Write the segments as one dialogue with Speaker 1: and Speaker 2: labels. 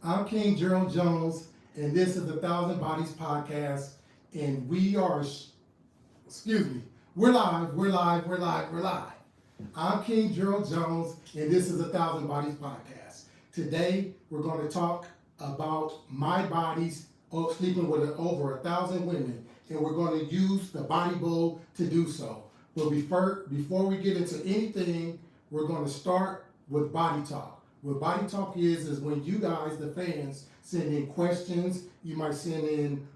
Speaker 1: I'm King Gerald Jones, and this is the Thousand Bodies Podcast. And we are, excuse me, we're live. I'm King Gerald Jones, and this is the Thousand Bodies Podcast. Today, we're going to talk about my bodies sleeping with over 1,000 women, and we're going to use the body bowl to do so. But before we get into anything, we're going to start with body talk. What body talk is when you guys, the fans, send in questions. You might send in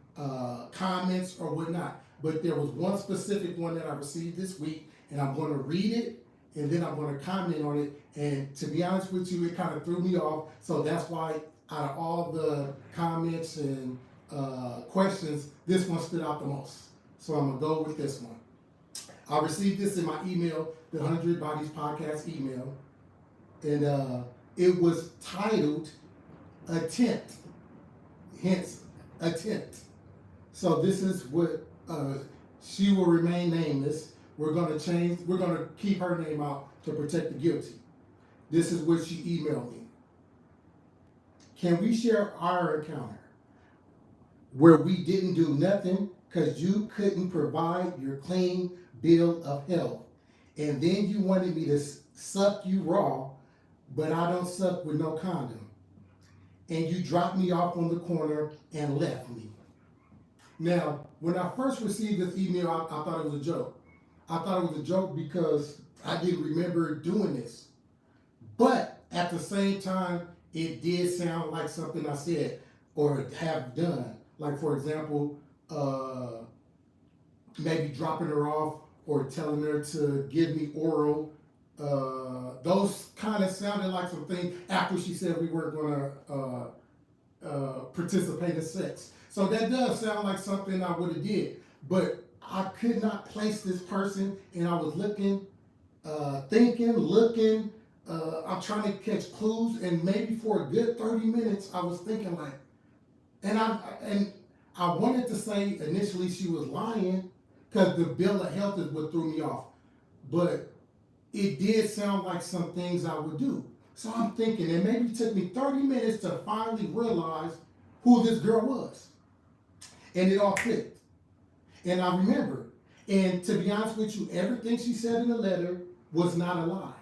Speaker 1: comments or whatnot. But there was one specific one that I received this week, and I'm going to read it, and then I'm going to comment on it. And to be honest with you, it kind of threw me off. So that's why out of all the comments and questions, this one stood out the most. So I'm going to go with this one. I received this in my email, the 100 Bodies Podcast email. And it was titled Attempt, hence attempt. So this is what she will remain nameless. We're going to keep her name out to protect the guilty. This is what she emailed me. Can we share our encounter where we didn't do nothing because you couldn't provide your clean bill of health, and then you wanted me to suck you raw, but I don't suck with no condom. And you dropped me off on the corner and left me. Now, when I first received this email, I thought it was a joke. I thought it was a joke because I didn't remember doing this. But at the same time, it did sound like something I said or have done. Like, for example, maybe dropping her off or telling her to give me oral. Those kind of sounded like some things after she said we weren't going to participate in sex. So that does sound like something I would have did. But I could not place this person, and I was looking, looking. I'm trying to catch clues, and maybe for a good 30 minutes, I was thinking like, and I wanted to say initially she was lying because the bill of health is what threw me off. But it did sound like some things I would do. So I'm thinking, and maybe it took me 30 minutes to finally realize who this girl was. And it all clicked. And I remember. And to be honest with you, everything she said in the letter was not a lie.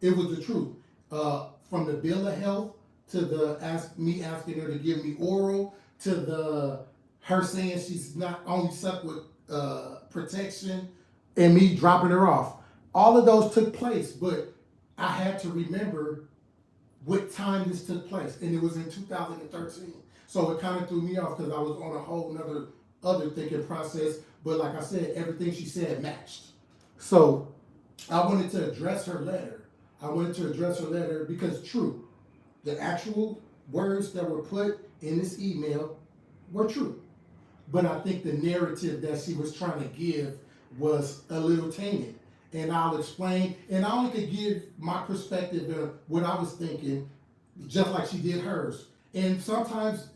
Speaker 1: It was the truth. From the bill of health to me asking her to give me oral to her saying she's not only sucked with protection and me dropping her off. All of those took place, but I had to remember what time this took place, and it was in 2013. So it kind of threw me off because I was on a whole other thinking process. But like I said, everything she said matched. So I wanted to address her letter. Because true, the actual words that were put in this email were true. But I think the narrative that she was trying to give was a little tainted. And I'll explain, and I only could give my perspective of what I was thinking, just like she did hers. And sometimes,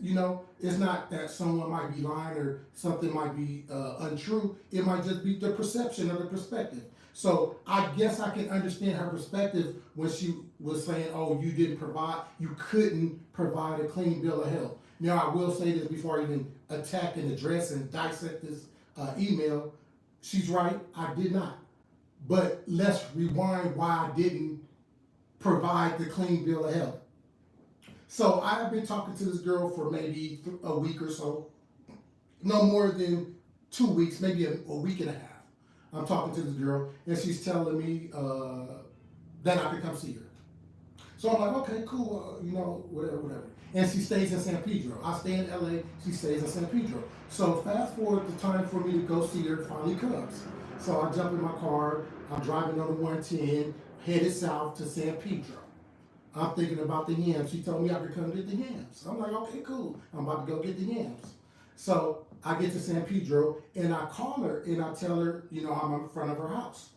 Speaker 1: it's not that someone might be lying or something might be untrue. It might just be the perception or the perspective. So I guess I can understand her perspective when she was saying, oh, you couldn't provide a clean bill of health. Now, I will say this before I even attack and address and dissect this email. She's right, I did not. But let's rewind why I didn't provide the clean bill of health. So I have been talking to this girl for maybe a week or so. No more than 2 weeks, maybe a week and a half. I'm talking to this girl, and she's telling me that I can come see her. So I'm like, okay, cool, whatever. And she stays in San Pedro. I stay in LA, she stays in San Pedro. So fast forward the time for me to go see her finally comes. So I jump in my car, I'm driving on the 110, headed south to San Pedro. I'm thinking about the yams. She told me I could come get the yams. I'm like, okay, cool. I'm about to go get the yams. So I get to San Pedro, and I call her, and I tell her, I'm in front of her house.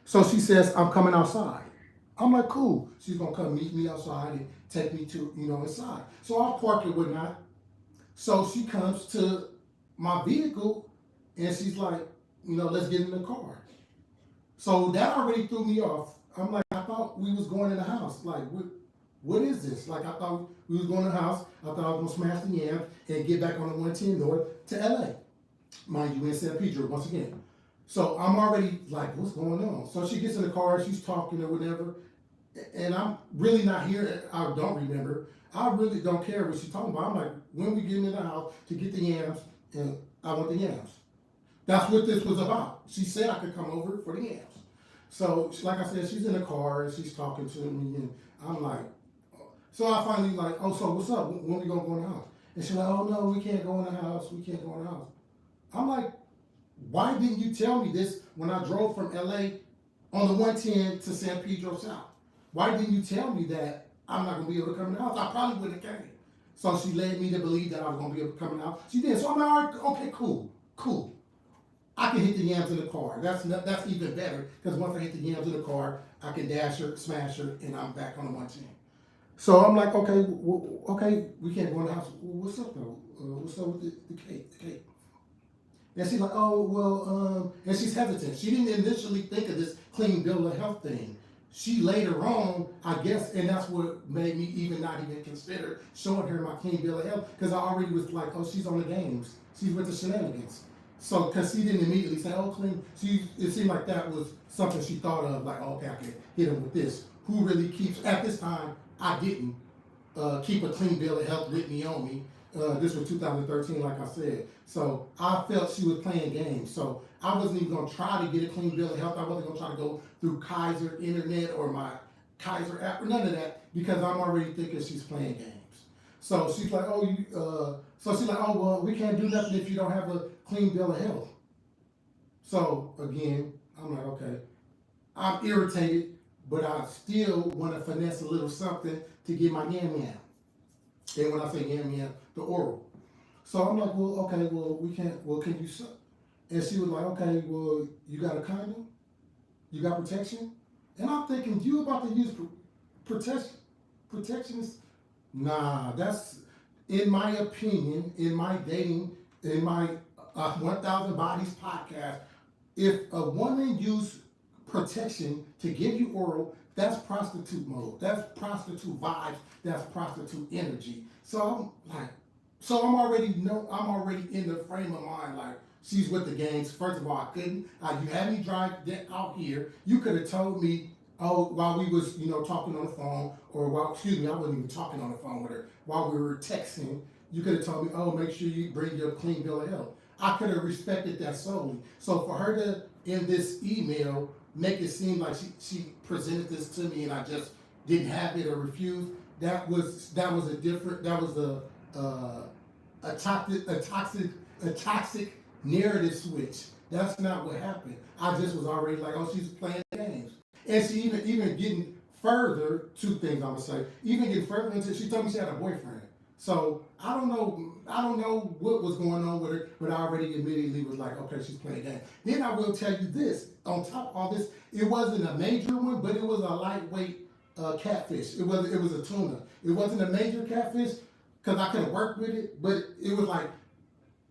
Speaker 1: So she says, I'm coming outside. I'm like, cool. She's going to come meet me outside and take me to, inside. So I'll park it whatnot. So she comes to my vehicle, and she's like, let's get in the car. So that already threw me off. I'm like, I thought we was going in the house. Like, what is this? Like, I thought we was going to the house. I thought I was going to smash the yam and get back on the 110 north to LA. Mind you, in San Pedro, once again. So I'm already like, what's going on? So she gets in the car, she's talking or whatever, and I'm really not here. I don't remember. I really don't care what she's talking about. I'm like, when we get in the house to get the yams, and I want the yams. That's what this was about. She said I could come over for the yams. So, like I said, she's in the car and she's talking to me, and I'm like, so I finally like, oh, so what's up? When we gonna go in the house? And she's like, oh no, we can't go in the house. We can't go in the house. I'm like, why didn't you tell me this when I drove from LA on the 110 to San Pedro South? Why didn't you tell me that I'm not gonna be able to come in the house? I probably wouldn't have came. So she led me to believe that I was gonna be able to come in the house. She did. So I'm like, all right, okay, cool. I can hit the yams in the car. That's even better because once I hit the yams in the car, I can dash her, smash her, and I'm back on the 110. So I'm like, okay, we can't go in the house. What's up though? What's up with the cake? The cake. And she's like, oh, well, and she's hesitant. She didn't initially think of this clean bill of health thing. She later on, I guess, and that's what made me not even consider showing her my clean bill of health, because I already was like, oh, she's on the games. She's with the shenanigans. So, because she didn't immediately say, oh, clean, it seemed like that was something she thought of, like, oh, okay, I can hit him with this. Who really keeps, at this time, I didn't keep a clean bill of health with me on me. This was 2013, like I said. So I felt she was playing games. So I wasn't even gonna try to get a clean bill of health. I wasn't gonna try to go through Kaiser Internet or my Kaiser app or none of that, because I'm already thinking she's playing games. So she's like, oh, well, we can't do nothing if you don't have a clean bill of health. So again, I'm like, okay, I'm irritated, but I still want to finesse a little something to get my yam yam. And when I say yam yam, the oral. So I'm like, well, okay, well, we can't, well, can you suck? And she was like, okay, well, you got a condom? You got protection? And I'm thinking, you about to use protectionist? Nah, that's, in my opinion, in my dating, in my 1000 Bodies podcast, if a woman use protection to give you oral, that's prostitute mode. That's prostitute vibes. That's prostitute energy. So I'm already in the frame of mind like she's with the games. First of all, I couldn't. You had me drive out here. You could have told me, oh, while we was talking on the phone, or I wasn't even talking on the phone with her. While we were texting, you could have told me, oh, make sure you bring your clean bill of health. I could have respected that solely. So for her to, in this email, make it seem like she presented this to me and I just didn't have it or refused, that was a toxic narrative switch. That's not what happened. I just was already like, oh, she's playing games. And she even getting further, two things I'm gonna say, even getting further into, she told me she had a boyfriend. So I don't know what was going on with her, but I already immediately was like, okay, she's playing games. Then I will tell you this, on top of all this, it wasn't a major one, but it was a lightweight catfish. It was a tuna. It wasn't a major catfish, because I could have worked with it, but it was like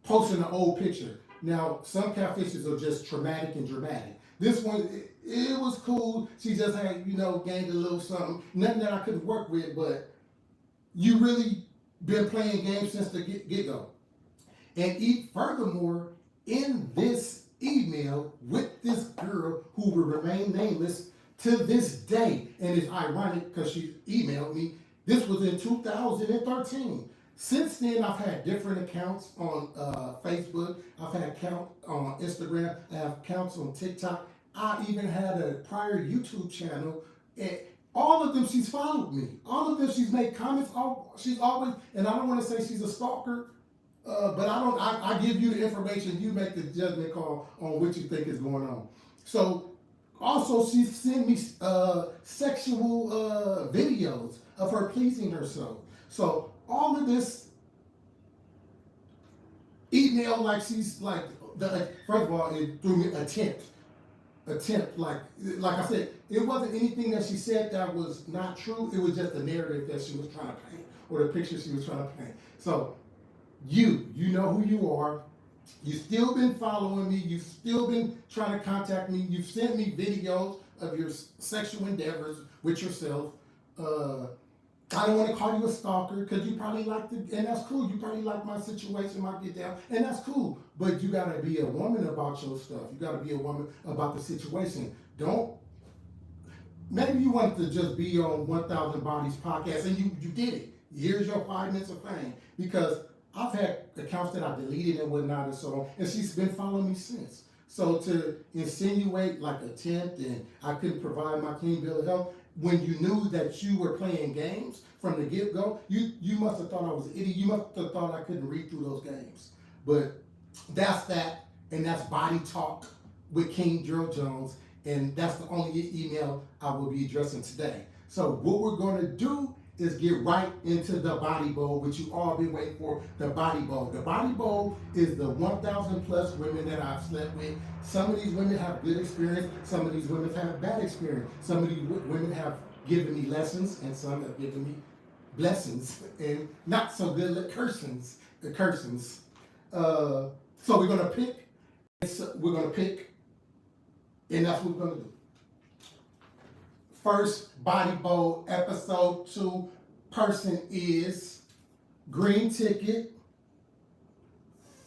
Speaker 1: posting an old picture. Now, some catfishes are just traumatic and dramatic. This one, it was cool. She just had, gained a little something. Nothing that I could work with, but you really been playing games since the get-go. And furthermore, in this email with this girl who will remain nameless to this day, and it's ironic because she emailed me, this was in 2013. Since then, I've had different accounts on Facebook. I've had accounts on Instagram. I have accounts on TikTok. I even had a prior YouTube channel. And all of them, she's followed me. All of them, she's made comments. She's always, and I don't want to say she's a stalker, but I give you the information. You make the judgment call on what you think is going on. So, also, she sent me sexual videos of her pleasing herself. So, all of this email, like she's like, first of all, it threw me attempt, like I said, it wasn't anything that she said that was not true. It was just the narrative that she was trying to paint, or the picture she was trying to paint. So you know who you are. You've still been following me. You've still been trying to contact me. You've sent me videos of your sexual endeavors with yourself. I don't want to call you a stalker because you probably like the, and that's cool. You probably like my situation, my get down, and that's cool. But you gotta be a woman about your stuff. You gotta be a woman about the situation. Don't. Maybe you wanted to just be on 1,000 Bodies podcast, and you did it. Here's your 5 minutes of fame because I've had accounts that I deleted and whatnot and so on, and she's been following me since. So to insinuate like a tempt and I couldn't provide my clean bill of health when you knew that you were playing games from the get-go, you must have thought I was an idiot. You must have thought I couldn't read through those games. But that's that, and that's Body Talk with King Gerald Jones, and that's the only email I will be addressing today. So what we're going to do is get right into the body bowl, which you all been waiting for, the body bowl. The body bowl is the 1,000 plus women that I've slept with. Some of these women have good experience, some of these women have bad experience. Some of these women have given me lessons, and some have given me blessings, and not so good cursings. So we're gonna pick, and that's what we're gonna do. First Body Bowl, episode 2, person is Green Ticket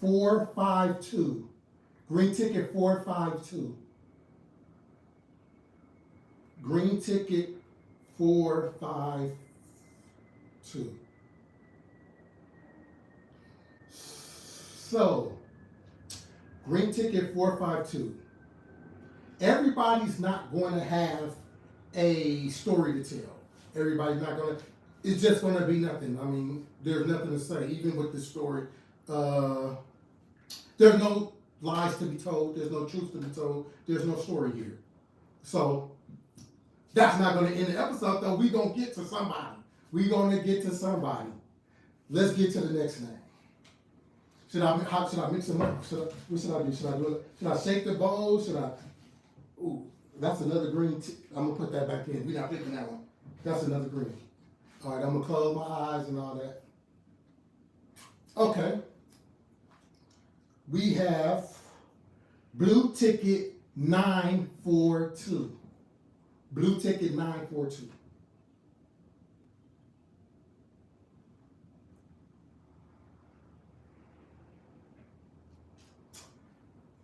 Speaker 1: 452. Green Ticket 452. Green Ticket 452. So, Green Ticket 452. Everybody's not going to have a story to tell. Everybody's not going to, it's just going to be nothing. I mean, there's nothing to say, even with this story. There's no lies to be told. There's no truth to be told. There's no story here. So, that's not going to end the episode, though. We're going to get to somebody. Let's get to the next name. Should I mix them up? What should I do? Should I shake the bowl? Ooh, that's another green. I'm gonna put that back in. We're not picking that one. That's another green. All right, I'm gonna close my eyes and all that. Okay. We have Blue Ticket 942. Blue Ticket 942.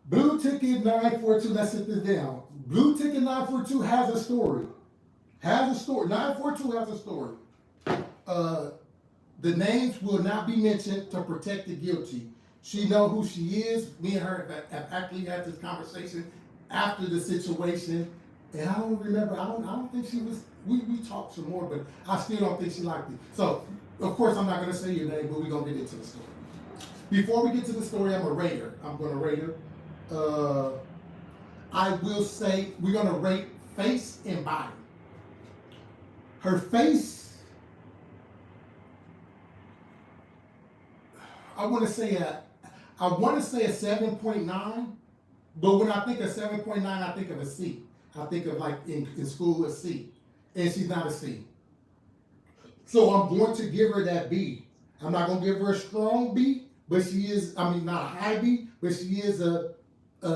Speaker 1: Blue Ticket 942, let's sit this down. Blue Ticket 942 has a story. 942 has a story. The names will not be mentioned to protect the guilty. She know who she is. Me and her have actually had this conversation after the situation. And I don't remember, I don't think she was, we talked some more, but I still don't think she liked it. So, of course, I'm not going to say your name, but we're going to get into the story. Before we get to the story, I'm going to rate her. I will say we're going to rate face and body. Her face, I want to say a 7.9, but when I think of 7.9, I think of a C. I think of like in school a C, and she's not a C. So I'm going to give her that B. I'm not going to give her a strong B, but she is, I mean, not a high B, but she is a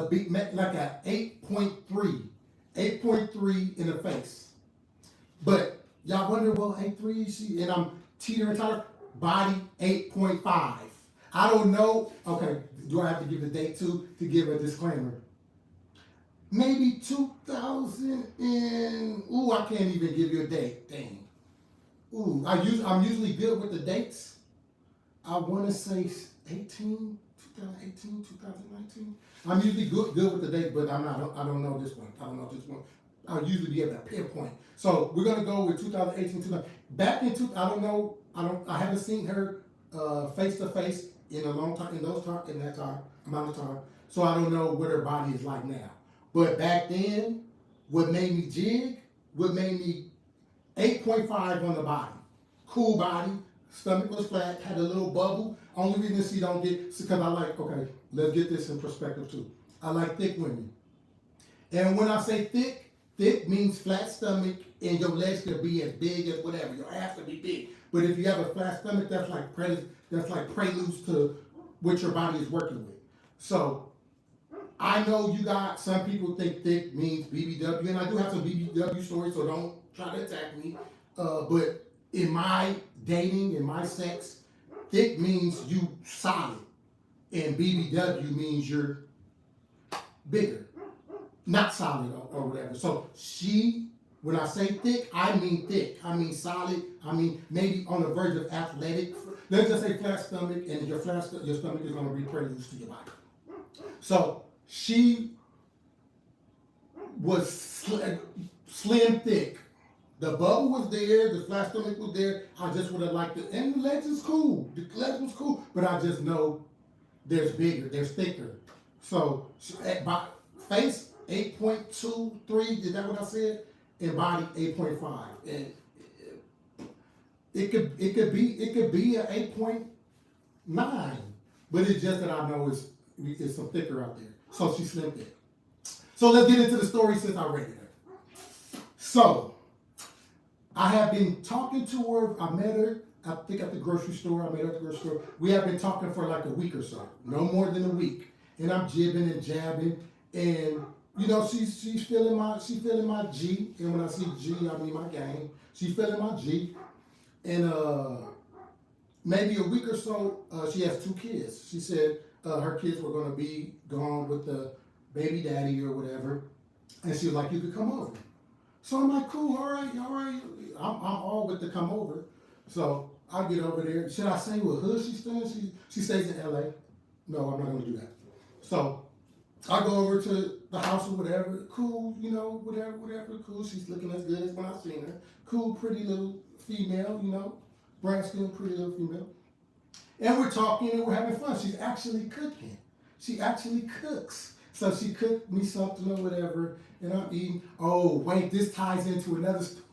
Speaker 1: B, like a 8.3 in the face. But y'all wonder, well, 8.3, and I'm teetering totter, body 8.5. I don't know. Okay, do I have to give a date too to give a disclaimer? Maybe 2000 and, I can't even give you a date. Dang. I'm usually good with the dates. I want to say 2018, 2019. I'm usually good with the date, but I don't know this one. I'll usually be able to pinpoint. So we're gonna go with 2018, back in I haven't seen her face to face in a long time, in that amount of time. So I don't know what her body is like now. But back then, what made me jig, what made me 8.5 on the body. Cool body, stomach was flat, had a little bubble. Only reason she don't get, because I like, okay, let's get this in perspective too. I like thick women. And when I say thick means flat stomach and your legs could be as big as whatever. Your ass could be big. But if you have a flat stomach, that's like preludes to what your body is working with. So I know some people think thick means BBW, and I do have some BBW stories, so don't try to attack me. But in my dating, in my sex, thick means you solid, and BBW means you're bigger, not solid or whatever. So when I say thick, I mean solid, I mean maybe on the verge of athletic. Let's just say flat stomach, and your stomach is going to be pretty loose to your body. So she was slim thick. The bubble was there, the flat stomach was there. I just would have liked it. And the legs is cool. The legs was cool. But I just know there's bigger, there's thicker. So by face 8.23, is that what I said? And body 8.5. And it could be an 8.9. But it's just that I know it's some thicker out there. So she's slim thick. So let's get into the story since I rated her. So I have been talking to her. I met her, I think at the grocery store. I met her at the grocery store. We have been talking for like a week or so, no more than a week. And I'm jibbing and jabbing, and you know she's feeling my G. And when I see G, I mean my game. She's feeling my G, and maybe a week or so, she has 2 kids. She said her kids were going to be gone with the baby daddy or whatever, and she was like, "You could come over." So I'm like, "Cool, all right. I'm all with the come over." So I get over there. Should I say what hood she stays? She stays in LA. No, I'm not gonna do that. So I go over to the house or whatever. Cool, you know, whatever. Cool. She's looking as good as when I seen her. Cool, pretty little female, you know, brown skin, pretty little female. And we're talking and we're having fun. She's actually cooking. She actually cooks. So she cooked me something or whatever, and I'm eating. Oh, wait, this ties into another story.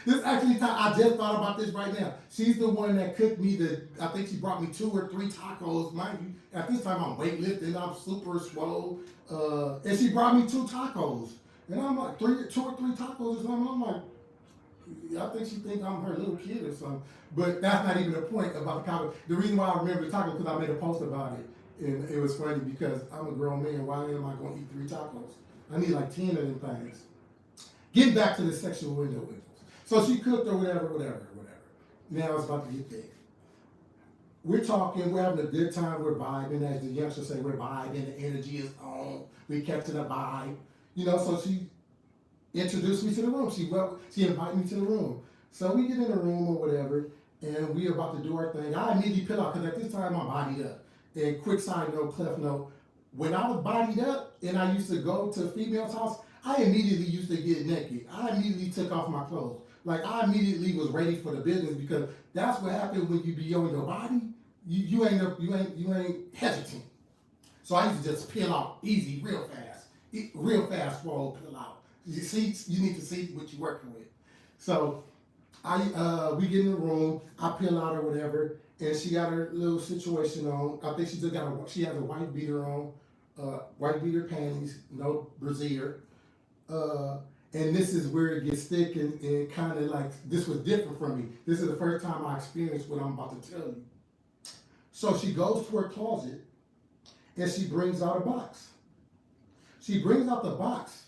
Speaker 1: This actually, I just thought about this right now. She's the one that cooked me I think she brought me 2 or 3 tacos. Mind you, at this time I'm weightlifting, I'm super swole. And she brought me 2 tacos. And I'm like, 2 or 3 tacos or something. I'm like, I think she thinks I'm her little kid or something. But that's not even the point about the taco. The reason why I remember the taco because I made a post about it. And it was funny because I'm a grown man. Why am I going to eat 3 tacos? I need like 10 of them things. Getting back to the sexual window. So she cooked or whatever. Now it's about to get thick. We're talking, we're having a good time, we're vibing. As the youngsters say, we're vibing, the energy is on. We kept it a vibe. You know, so she introduced me to the room. She invited me to the room. So we get in the room or whatever, and we about to do our thing. I immediately peel out, because at this time I'm bodied up. And quick side note, Clef note, when I was bodied up and I used to go to a female's house, I immediately used to get naked. I immediately took off my clothes. Like I immediately was ready for the business because that's what happens when you be on your body. You ain't hesitant. So I used to just peel out easy, real fast, swole, peel out. You need to see what you're working with. So we get in the room, I peel out or whatever, and she got her little situation on. I think she has a white beater on, white beater panties, no brassiere. And this is where it gets thick and kind of like, this was different for me. This is the first time I experienced what I'm about to tell you. So she goes to her closet and she brings out a box. She brings out the box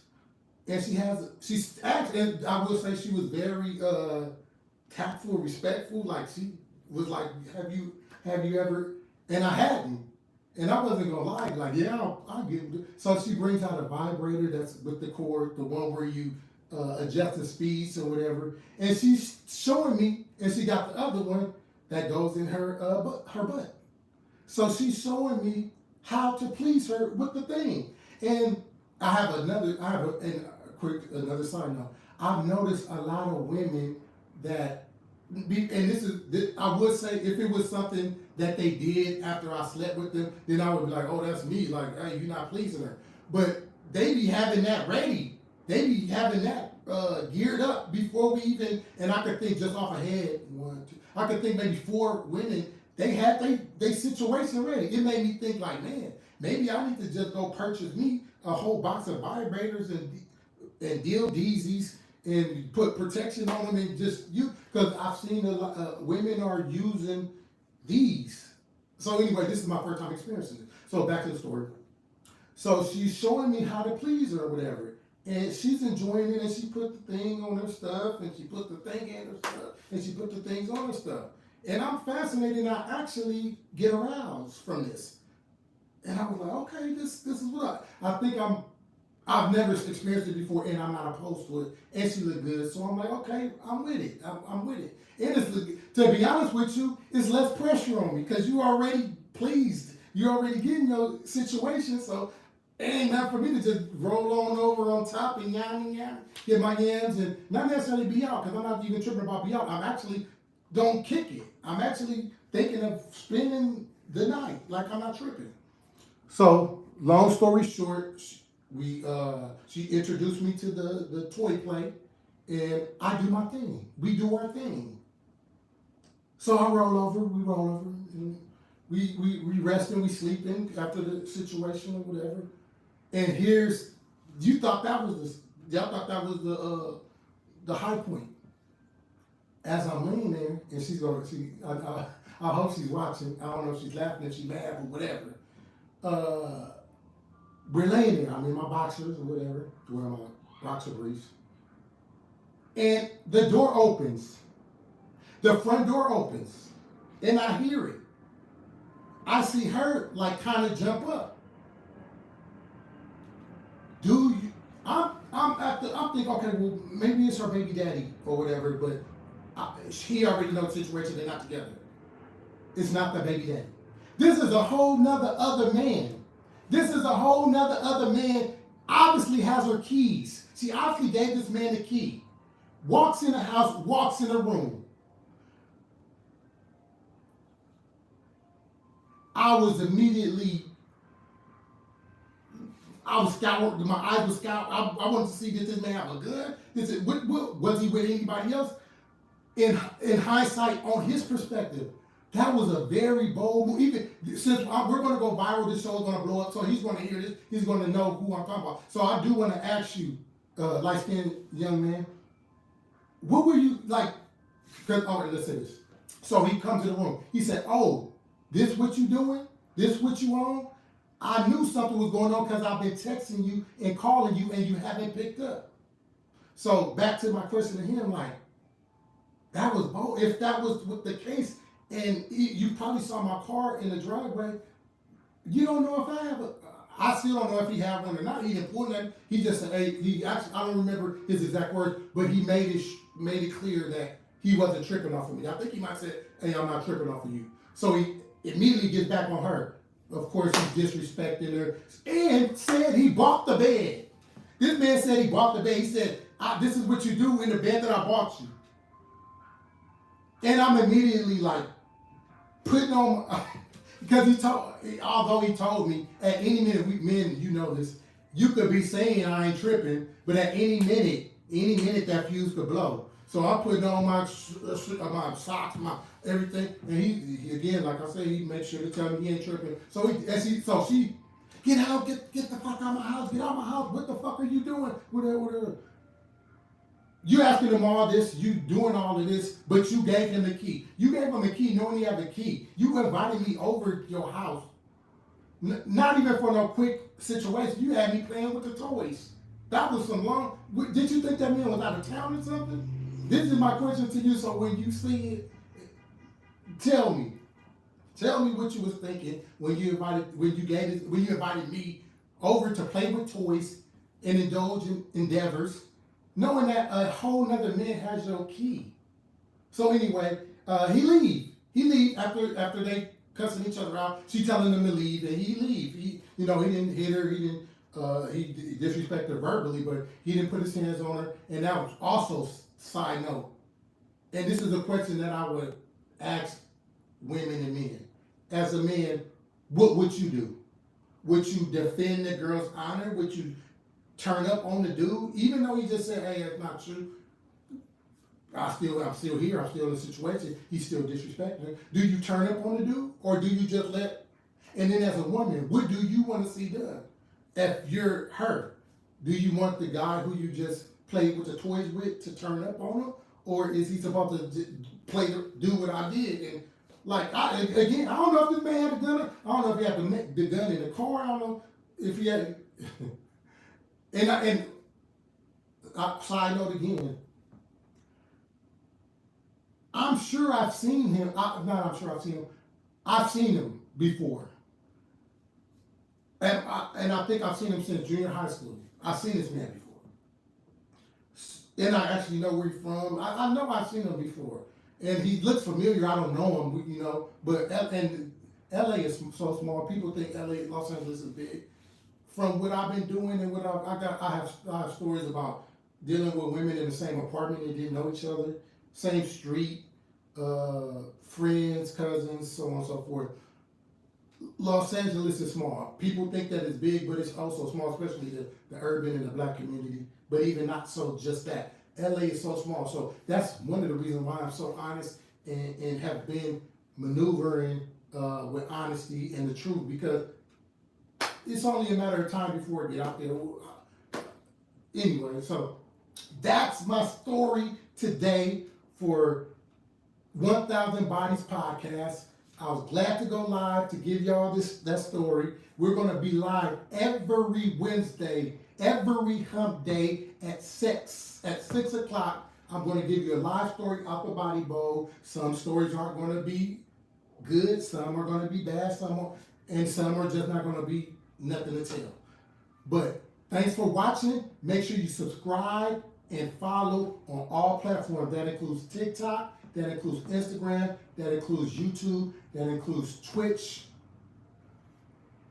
Speaker 1: and she's actually, and I will say she was very tactful, respectful. Like she was like, have you ever, and I hadn't. And I wasn't gonna lie, like, yeah, I'll get it. So she brings out a vibrator that's with the cord, the one where you adjust the speeds or whatever. And she's showing me, and she got the other one that goes in her butt. So she's showing me how to please her with the thing. And another side note. I've noticed a lot of women that, I would say if it was something that they did after I slept with them, then I would be like, oh, that's me. Like, hey, you're not pleasing her. But they be having that ready. They be having that geared up before we even, and I could think just off a head, 1, 2, I could think maybe 4 women, they had they situation ready. It made me think like, man, maybe I need to just go purchase me a whole box of vibrators and deal Deezies and put protection on them and just because I've seen a lot women are using these. So anyway, this is my first time experiencing it. So back to the story. So she's showing me how to please her or whatever. And she's enjoying it, and she put the thing on her stuff, and she put the thing in her stuff, and she put the things on her stuff. And I'm fascinated, and I actually get aroused from this. And I was like, okay, this is what I think I've never experienced it before, and I'm not opposed to it. And she looked good, so I'm like, okay, I'm with it. I'm with it. And to be honest with you, it's less pressure on me because you already pleased. You're already getting your situation, so it ain't not for me to just roll on over on top and yam, get my yams and not necessarily be out because I'm not even tripping about be out. I'm actually don't kick it. I'm actually thinking of spending the night like I'm not tripping. So long story short, she introduced me to the toy play, and I do my thing. We do our thing. So I we roll over, and we resting, we sleeping after the situation or whatever. And here's you thought that was y'all thought that was the high point. As I'm laying there, and I hope she's watching. I don't know if she's laughing, if she's mad, or whatever. Uh, we're laying there. I'm in my boxers or whatever, wearing my boxer briefs, and the door opens. The front door opens, and I hear it. I see her like kind of jump up. Do you? I'm thinking, okay, well maybe it's her baby daddy or whatever, but he already knows the situation. They're not together. It's not the baby daddy. This is a whole nother other man. This is a whole nother other man. Obviously has her keys. She obviously gave this man the key. Walks in the house, walks in the room. I was immediately, I was scoured, my eyes were scoured. I wanted to see, did this man have a gun? Was he with anybody else? In hindsight, on his perspective, that was a very bold move. Even since we're going to go viral, this show is going to blow up, so he's going to hear this. He's going to know who I'm talking about. So I do want to ask you, light-skinned young man, what were you like? All right, let's say this. So he comes to the room. He said, "Oh, this what you doing? This what you on? I knew something was going on because I've been texting you and calling you, and you haven't picked up." So back to my question to him, like, that was bold. If that was the case, and you probably saw my car in the driveway, you don't know if I have a. I still don't know if he had one or not. He didn't pull nothing. He just said, "Hey," he actually, I don't remember his exact words, but he made it clear that he wasn't tripping off of me. I think he might have said, "Hey, I'm not tripping off of you." So he immediately gets back on her. Of course, he's disrespecting her and said he bought the bed. This man said he bought the bed. He said, "This is what you do in the bed that I bought you." And I'm immediately like putting on, because although he told me at any minute, men, you know this, you could be saying I ain't tripping, but at any minute that fuse could blow. So I'm putting on my socks, my everything, and he again, like I said, he makes sure to tell me he ain't tripping. So she, get out, get the fuck out of my house, get out of my house. What the fuck are you doing? Whatever. You asking him all this, you doing all of this, but you gave him the key. You gave him the key knowing he had the key. You invited me over your house, not even for no quick situation. You had me playing with the toys. That was some long. Did you think that man was out of town or something? This is my question to you. So when you see it, tell me what you was thinking when you invited me over to play with toys and indulge in endeavors, knowing that a whole nother man has your key. So anyway, he leave after they cussing each other out. She telling him to leave, and he leave. He didn't hit her. He disrespected her verbally, but he didn't put his hands on her. And that was also side note. And this is a question that I would ask women and men. As a man, what would you do? Would you defend the girl's honor? Would you turn up on the dude, even though he just said, "Hey, that's not true. I'm still here. I'm still in the situation." He's still disrespecting her. Do you turn up on the dude, or do you just let? And then, as a woman, what do you want to see done? If you're her, do you want the guy who you just played with the toys with to turn up on him, or is he supposed to do what I did? And I don't know if this man had a gun. I don't know if he had the gun in the car. I don't know if he had. And Side note again, I'm sure I've seen him. I'm sure I've seen him. I've seen him before. And I think I've seen him since junior high school. I've seen this man before. And I actually know where he's from. I know I've seen him before. And he looks familiar. I don't know him, but and LA is so small. People think LA, Los Angeles is big. From what I've been doing and what I have stories about dealing with women in the same apartment that didn't know each other, same street, friends, cousins, so on and so forth. Los Angeles is small. People think that it's big, but it's also small, especially the urban and the black community. But even not so just that. LA is so small. So that's one of the reasons why I'm so honest and have been maneuvering with honesty and the truth, because it's only a matter of time before it get out there. Anyway, so that's my story today for 1000 Bodies Podcast. I was glad to go live to give y'all that story. We're going to be live every Wednesday, every hump day at 6 o'clock. I'm going to give you a live story out the body bowl. Some stories aren't going to be good, some are going to be bad, and some are just not going to be nothing to tell. But thanks for watching. Make sure you subscribe and follow on all platforms. That includes TikTok, that includes Instagram, that includes YouTube, that includes Twitch,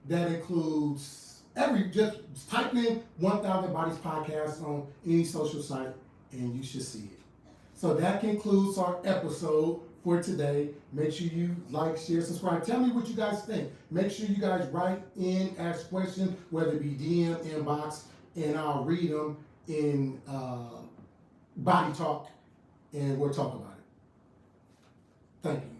Speaker 1: that includes just type in 1000 Bodies Podcast on any social site and you should see it. So that concludes our episode for today. Make sure you like, share, subscribe. Tell me what you guys think. Make sure you guys write in, ask questions, whether it be DM, inbox, and I'll read them in Body Talk, and we'll talk about it. Thank you.